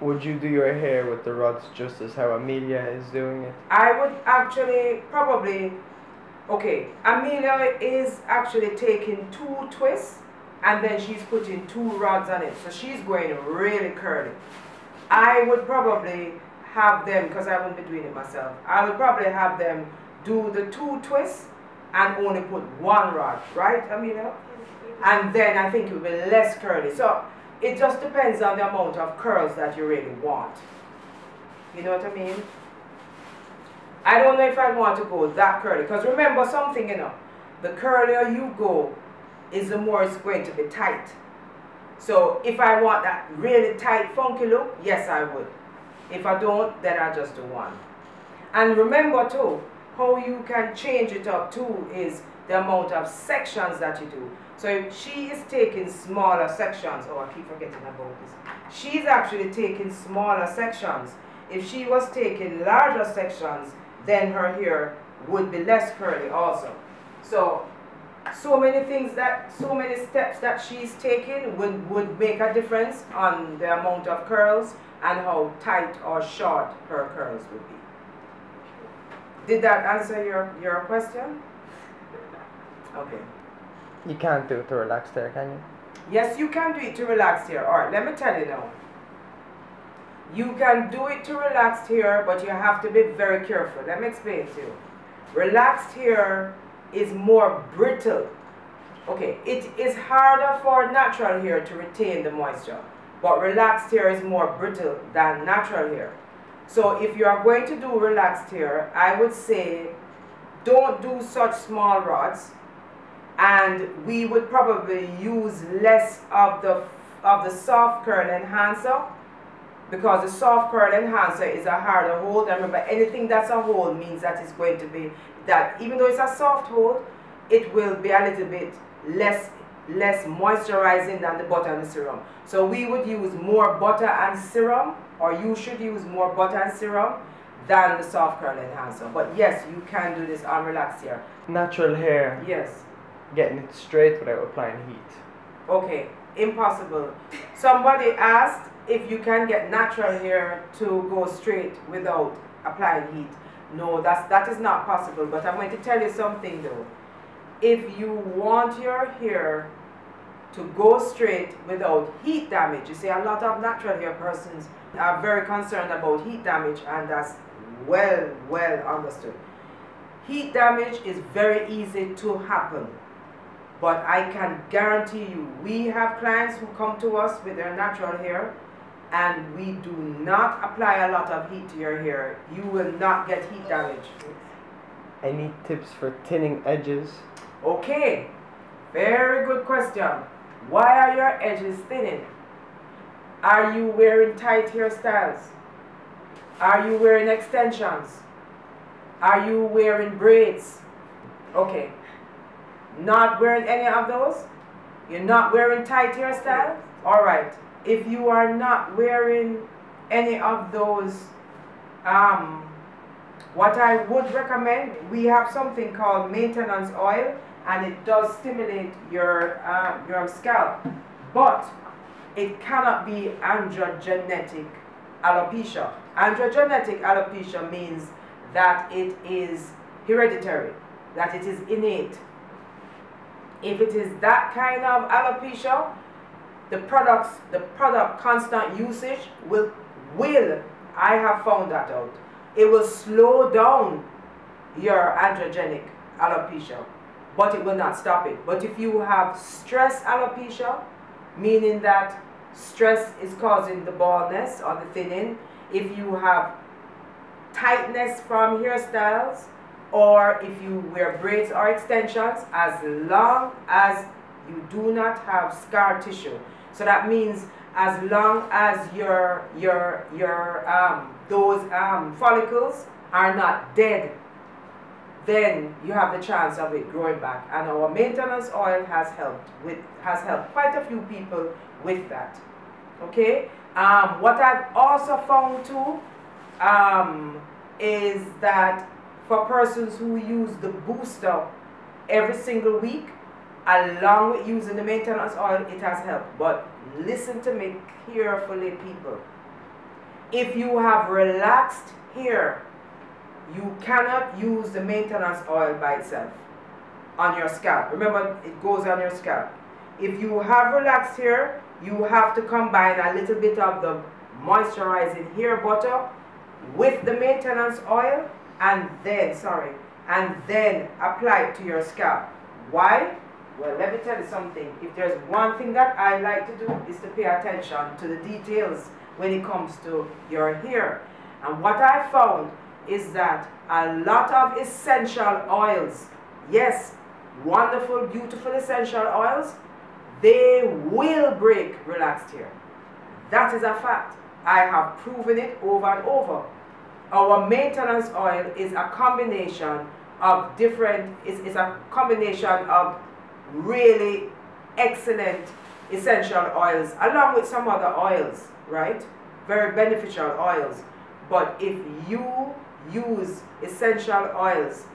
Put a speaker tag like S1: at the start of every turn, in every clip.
S1: Would you do your hair with the rods just as how Amelia is doing it?
S2: I would actually probably, okay, Amelia is actually taking 2 twists and then she's putting 2 rods on it. So she's going really curly. I would probably have them, because I won't be doing it myself, I would probably have them do the 2 twists and only put 1 rod, right, Amelia? And then I think it will be less curly. So it just depends on the amount of curls that you really want. You know what I mean? I don't know if I want to go that curly, because remember something, you know, the curlier you go is the more it's going to be tight. So if I want that really tight funky look, yes I would. If I don't, then I just do 1. And remember too, how you can change it up too is the amount of sections that you do. So if she is taking smaller sections, oh I keep forgetting about this, she's actually taking smaller sections. If she was taking larger sections, then her hair would be less curly also. So many things so many steps that she's taking would make a difference on the amount of curls and how tight or short her curls would be. Did that answer your question? Okay.
S1: You can't do it to relaxed hair, can you?
S2: Yes, you can do it to relaxed hair. Alright, let me tell you now. You can do it to relaxed hair, but you have to be very careful. Let me explain to you. Relaxed hair is more brittle. Okay, it is harder for natural hair to retain the moisture, but relaxed hair is more brittle than natural hair. So if you are going to do relaxed hair, I would say don't do such small rods, and we would probably use less of the soft curl enhancer, because the soft curl enhancer is a harder hold. And remember, anything that's a hold means that it's going to be that even though it's a soft hold, it will be a little bit less moisturizing than the butter and the serum. So we would use more butter and serum, or you should use more butter and serum than the soft curl enhancer. But yes, you can do this on relaxed hair.
S1: Natural hair.
S2: Yes.
S1: Getting it straight without applying heat.
S2: Okay, impossible. Somebody asked if you can get natural hair to go straight without applying heat. No, that is not possible. But I'm going to tell you something though. If you want your hair to go straight without heat damage, you see a lot of natural hair persons are very concerned about heat damage, and that's well understood. Heat damage is very easy to happen, but I can guarantee you, we have clients who come to us with their natural hair and we do not apply a lot of heat to your hair. You will not get heat damage.
S1: Any tips for thinning edges?
S2: Okay, very good question. Why are your edges thinning? Are you wearing tight hairstyles? Are you wearing extensions? Are you wearing braids? Okay, not wearing any of those? You're not wearing tight hairstyle? Alright, if you are not wearing any of those, what I would recommend, we have something called maintenance oil, and it does stimulate your scalp, but it cannot be androgenetic alopecia. Androgenetic alopecia means that it is hereditary, that it is innate. If it is that kind of alopecia, the product constant usage will, I have found that out, it will slow down your androgenic alopecia, but it will not stop it. But if you have stress alopecia, meaning that stress is causing the baldness or the thinning, if you have tightness from hairstyles, or if you wear braids or extensions, as long as you do not have scar tissue. So that means as long as those follicles are not dead, then you have the chance of it growing back. And our maintenance oil has helped quite a few people with that. Okay. What I've also found too is that for persons who use the booster every single week, along with using the maintenance oil, it has helped. But listen to me carefully, people. If you have relaxed hair, you cannot use the maintenance oil by itself on your scalp. Remember, it goes on your scalp. If you have relaxed hair, you have to combine a little bit of the moisturizing hair butter with the maintenance oil and then apply it to your scalp. Why? Well, let me tell you something. If there's one thing that I like to do is to pay attention to the details when it comes to your hair. And what I found is that a lot of essential oils, yes, wonderful, beautiful essential oils, they will break relaxed hair. That is a fact. I have proven it over and over. Our maintenance oil is a combination of it's a combination of really excellent essential oils along with some other oils, right? Very beneficial oils. But if you use essential oils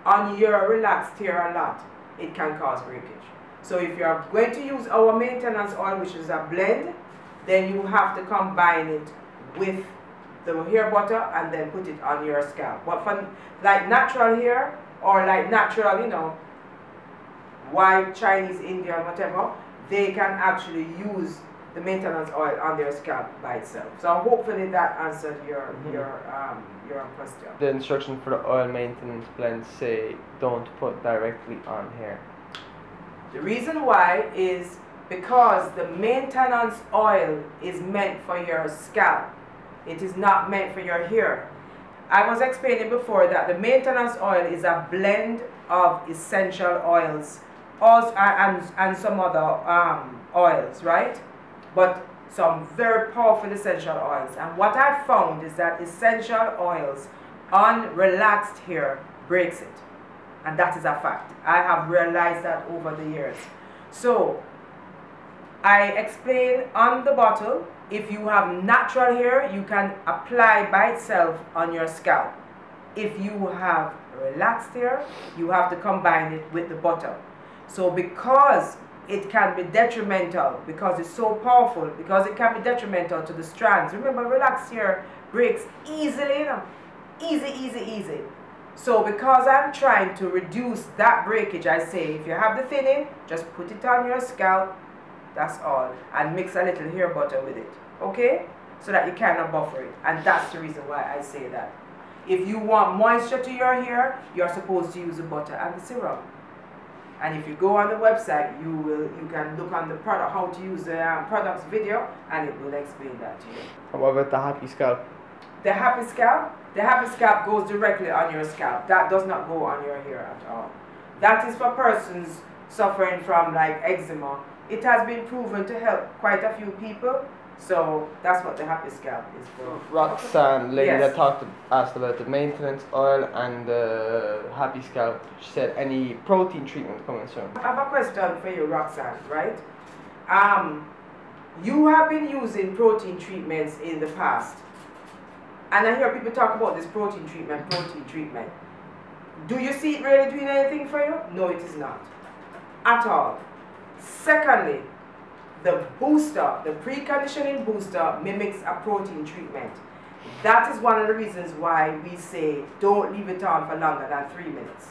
S2: on your relaxed hair a lot, it can cause breakage. So if you're going to use our maintenance oil, which is a blend, then you have to combine it with the hair butter and then put it on your scalp. But for like natural hair or like natural, you know, white, Chinese, Indian, whatever, they can actually use the maintenance oil on their scalp by itself. So hopefully that answered your question.
S1: The instruction for the oil maintenance blend say don't put directly on hair.
S2: The reason why is because the maintenance oil is meant for your scalp. It is not meant for your hair. I was explaining before that the maintenance oil is a blend of essential oils also, and some other oils, right? But some very powerful essential oils. And what I found is that essential oils on relaxed hair breaks it. And that is a fact. I have realized that over the years. So I explain on the bottle, if you have natural hair, you can apply by itself on your scalp. If you have relaxed hair, you have to combine it with the butter. So because it can be detrimental, because it's so powerful, because it can be detrimental to the strands. Remember, relaxed hair breaks easily, you know, easy. So because I'm trying to reduce that breakage, I say if you have the thinning, just put it on your scalp, that's all, and mix a little hair butter with it, okay? So that you cannot buffer it, and that's the reason why I say that. If you want moisture to your hair, you're supposed to use the butter and the serum. And if you go on the website, you can look on the product, how to use the products video, and it will explain that to you.
S1: And what about the happy scalp?
S2: The happy scalp? The happy scalp goes directly on your scalp. That does not go on your hair at all. That is for persons suffering from like eczema. It has been proven to help quite a few people. So that's what the happy scalp is for.
S1: Roxanne, lady
S2: Yes.
S1: that asked about the maintenance oil and the happy scalp. She said any protein treatment coming soon.
S2: I have a question for you, Roxanne, right? You have been using protein treatments in the past. And I hear people talk about this protein treatment. Do you see it really doing anything for you? No, it is not. At all. Secondly, the booster, the preconditioning booster mimics a protein treatment. That is one of the reasons why we say don't leave it on for longer than 3 minutes.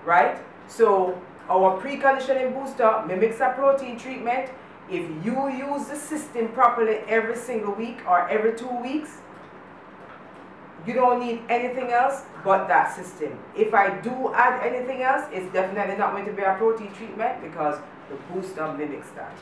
S2: Right? So our preconditioning booster mimics a protein treatment. If you use the system properly every single week or every 2 weeks, you don't need anything else but that system. If I do add anything else, it's definitely not going to be a protein treatment because the booster mimics that.